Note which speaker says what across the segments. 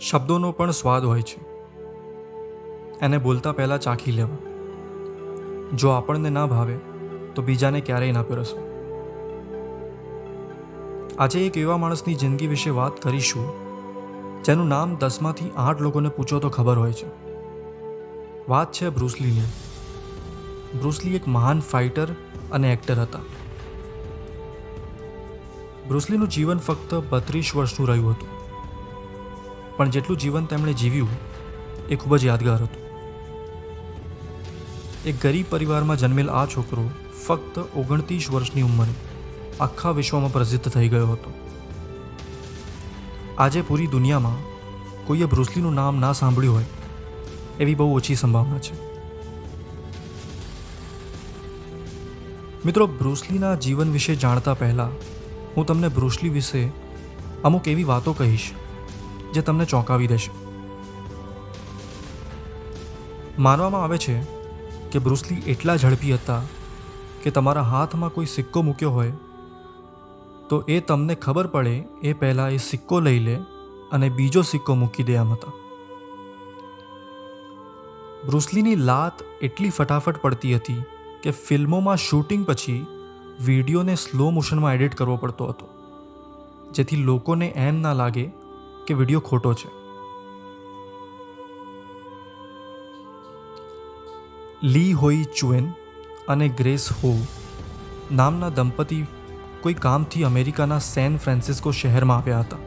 Speaker 1: શબ્દોનો પણ સ્વાદ હોય છે. એને બોલતા પહેલાં ચાખી લેવા. જો આપણને ના ભાવે તો બીજાને ક્યારેય ના પીરસો. આજે એક એવા માણસની જિંદગી વિશે વાત કરીશું જેનું નામ 10માંથી 8 લોકોને પૂછો તો ખબર હોય છે. વાત છે બ્રુસ લીની. બ્રુસ લી એક મહાન ફાઇટર અને એક્ટર હતા. બ્રુસ લીનું જીવન ફક્ત 32 વર્ષનું રહ્યું હતું, પણ જેટલું જીવન તેમણે જીવ્યું એ ખૂબ જ યાદગાર હતું. એક ગરીબ પરિવારમાં જન્મેલ આ છોકરો ફક્ત 29 વર્ષની ઉંમરે આખા વિશ્વમાં પ્રસિદ્ધ થઈ ગયો હતો. આજે પૂરી દુનિયામાં કોઈએ બ્રુસ લીનું નામ ના સાંભળ્યું હોય એવી બહુ ઓછી સંભાવના છે. મિત્રો, બ્રુસ લીના જીવન વિશે જાણતા પહેલાં હું તમને બ્રુસ લી વિશે અમુક એવી વાતો કહીશ જે તમને ચોંકાવી દેશે. માનવામાં આવે છે કે બ્રુસ લી એટલા ઝડપી હતા કે તમારા હાથમાં કોઈ સિક્કો મૂક્યો હોય તો એ તમને ખબર પડે એ પહેલાં એ સિક્કો લઈ લે અને બીજો સિક્કો મૂકી દે એમ હતા. બ્રુસ લીની લાત એટલી ફટાફટ પડતી હતી કે ફિલ્મોમાં શૂટિંગ પછી વિડીયોને સ્લો મોશનમાં એડિટ કરવો પડતો હતો, જેથી લોકોને એમ ના લાગે કે વિડીયો ખોટો છે. લી હોઈ ચુએન અને ગ્રેસ હો નામના દંપતી કોઈ કામથી અમેરિકાના સેન ફ્રાન્સિસ્કો શહેરમાં આવ્યા હતા.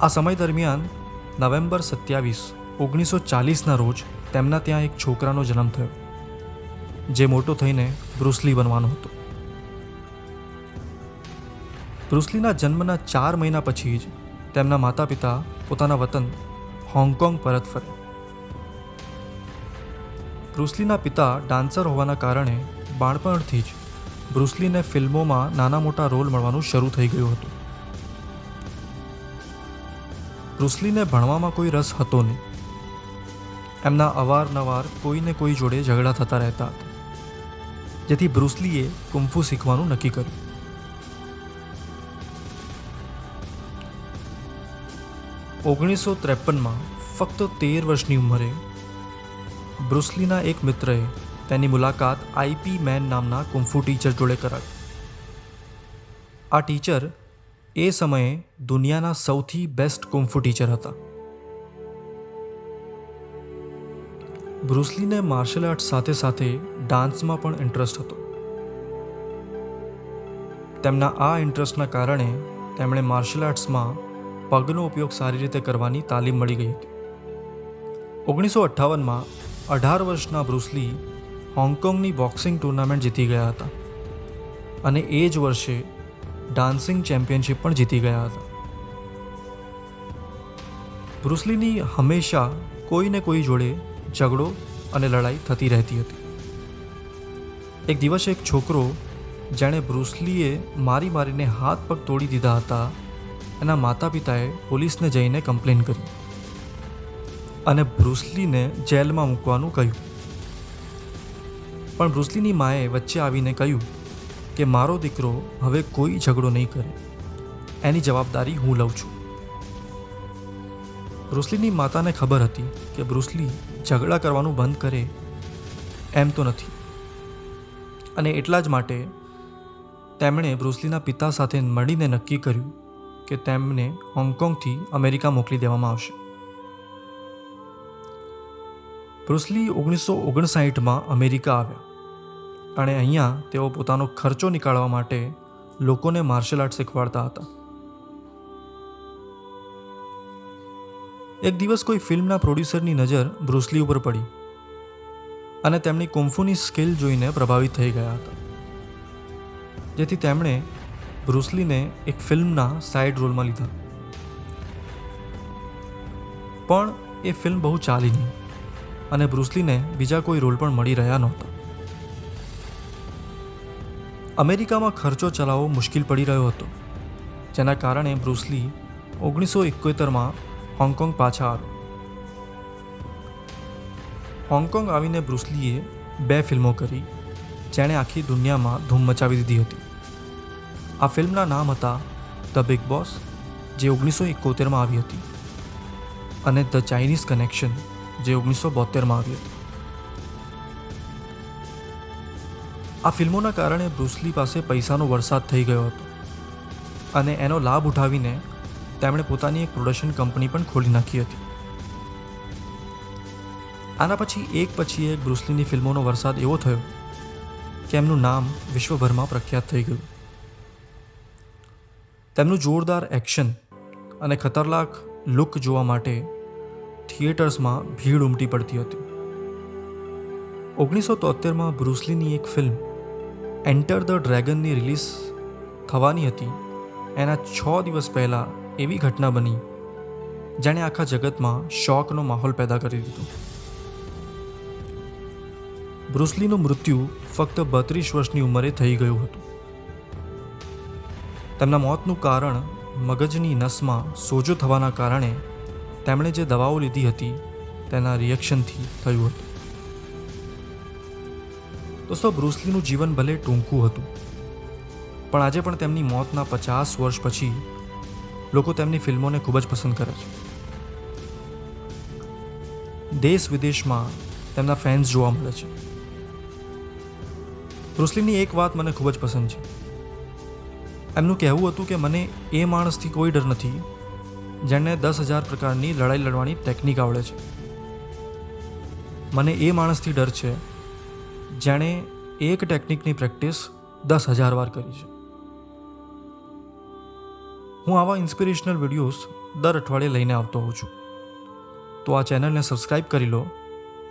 Speaker 1: આ સમય દરમિયાન નવેમ્બર 27, 1940ના રોજ તેમના ત્યાં એક છોકરાનો જન્મ થયો, જે મોટો થઈને બ્રુસ લી બનવાનો હતો. બ્રુસ લીના જન્મના 4 મહિના પછી જ તેમના માતા પિતા પોતાના વતન હોંગકોંગ પરત ફર્યા. બ્રુસ લીના પિતા ડાન્સર હોવાના કારણે બાળપણથી જ બ્રુસ લીને ફિલ્મોમાં નાના મોટા રોલ મળવાનું શરૂ થઈ ગયું હતું. બ્રુસ લીને ભણવામાં કોઈ રસ હતો નહીં. એમના અવારનવાર કોઈને કોઈ જોડે ઝઘડા થતા રહેતા હતા, જેથી બ્રુસ લીએ કુંફુ શીખવાનું નક્કી કર્યું. .1953માં ફક્ત 13 વર્ષની ઉંમરે બ્રુસ લીના એક મિત્રએ તેની મુલાકાત આઈપી મેન નામના કુંફુ ટીચર જોડે કરાવી. આ ટીચર એ સમયે દુનિયાના સૌથી બેસ્ટ કુંફુ ટીચર હતા. બ્રુસ લીને માર્શલ આર્ટ્સ સાથે સાથે ડાન્સમાં પણ ઇન્ટરેસ્ટ હતો. તેમના આ ઇન્ટરેસ્ટના કારણે તેમણે માર્શલ આર્ટ્સમાં પગનો ઉપયોગ સારી રીતે કરવાની તાલીમ મળી ગઈ હતી. 1958માં 18 વર્ષના બ્રુસ લી હોંગકોંગની બોક્સિંગ ટુર્નામેન્ટ જીતી ગયા હતા અને એ જ વર્ષે ડાન્સિંગ ચેમ્પિયનશિપ પણ જીતી ગયા હતા. બ્રુસ લીની હંમેશા કોઈને કોઈ જોડે ઝઘડો અને લડાઈ થતી રહેતી હતી. એક દિવસ એક છોકરો જેણે બ્રુસ લીએ મારીને હાથ પગ તોડી દીધા હતા, એના માતા પિતાએ પોલીસને જઈને કમ્પ્લેન કરી અને બ્રુસ લીને જેલમાં મૂકવાનું કહ્યું. પણ બ્રુસ લીની માએ વચ્ચે આવીને કહ્યું કે મારો દીકરો હવે કોઈ ઝઘડો નહીં કરે, એની જવાબદારી હું લઉં છું. બ્રુસ લીની માતાને ખબર હતી કે બ્રુસ લી ઝઘડા કરવાનું બંધ કરે એમ તો નથી, અને એટલા જ માટે તેમણે બ્રુસ લીના પિતા સાથે મળીને નક્કી કર્યું કે તેમને હોંગકોંગથી અમેરિકા મોકલી દેવામાં આવશે. બ્રુસ લી 1959માં અમેરિકા આવ્યા અને અહીંયા તેઓ પોતાનો ખર્ચો નીકાળવા માટે લોકોને માર્શલ આર્ટ શીખવાડતા હતા. એક દિવસ કોઈ ફિલ્મના પ્રોડ્યુસરની નજર બ્રુસ લી ઉપર પડી અને તેમની કુંફુની સ્કિલ જોઈને પ્રભાવિત થઈ ગયા હતા, જેથી તેમણે બ્રુસ લીને એક ફિલ્મના સાઇડ રોલમાં લીધા. પણ એ ફિલ્મ બહુ ચાલી નહીં અને બ્રુસ લીને બીજા કોઈ રોલ પણ મળી રહ્યા નહોતા. અમેરિકામાં ખર્ચો ચલાવવો મુશ્કેલ પડી રહ્યો હતો, જેના કારણે બ્રુસ લી 1971માં હોંગકોંગ પાછા આવ્યો. હોંગકોંગ આવીને બ્રુસ લીએ 2 ફિલ્મો કરી જેણે આખી દુનિયામાં ધૂમ મચાવી દીધી હતી. આ ફિલ્મના નામ હતા ધ બિગ બોસ, જે 1971માં આવી હતી, અને ધ ચાઇનીઝ કનેક્શન જે 1972માં આવી હતી. આ ફિલ્મોના કારણે બ્રુસ લી પાસે પૈસાનો વરસાદ થઈ ગયો હતો અને એનો લાભ ઉઠાવીને તેમણે પોતાની એક પ્રોડક્શન કંપની પણ ખોલી નાખી હતી. આના પછી એક બ્રુસ લીની ફિલ્મોનો વરસાદ એવો થયો કે એમનું નામ વિશ્વભરમાં પ્રખ્યાત થઈ ગયું. તેમનું જોરદાર એક્શન અને ખતરનાક લુક જોવા માટે થિયેટર્સમાં ભીડ ઉમટી પડતી હતી. 1973માં બ્રુસ લીની એક ફિલ્મ એન્ટર ધ ડ્રેગનની રિલીઝ થવાની હતી. એના 6 દિવસ પહેલાં એવી ઘટના બની જેણે આખા જગતમાં શોકનો માહોલ પેદા કરી દીધો. બ્રુસ લીનું મૃત્યુ ફક્ત 32 વર્ષની ઉંમરે થઈ ગયું હતું. તેમના મોતનું કારણ મગજની નસમાં સોજો થવાના કારણે તેમણે જે દવાઓ લીધી હતી તેના રિએક્શનથી થયું હતું. દોસ્તો, બ્રુસ લીનું જીવન ભલે ટૂંકું હતું, પણ આજે પણ તેમની મોતના 50 વર્ષ પછી લોકો તેમની ફિલ્મોને ખૂબ જ પસંદ કરે છે. દેશ વિદેશમાં તેમના ફેન્સ જોવા મળે છે. બ્રુસ લીની એક વાત મને ખૂબ જ પસંદ છે. એમનું કહેવું હતું કે મને એ માણસથી કોઈ ડર નથી જેને 10,000 પ્રકારની લડાઈ લડવાની ટેકનિક આવડે છે. મને એ માણસથી ડર છે જેણે એક ટેકનિકની પ્રેક્ટિસ 10,000 વાર કરી છે. હું આવા ઇન્સ્પિરેશનલ વિડીયોઝ દર અઠવાડિયે લઈને આવતો હોઉં છું. તો આ ચેનલને સબસ્ક્રાઈબ કરી લો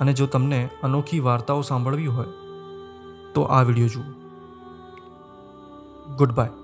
Speaker 1: અને જો તમને અનોખી વાર્તાઓ સાંભળવી હોય તો આ વિડીયો જુઓ. Good bye.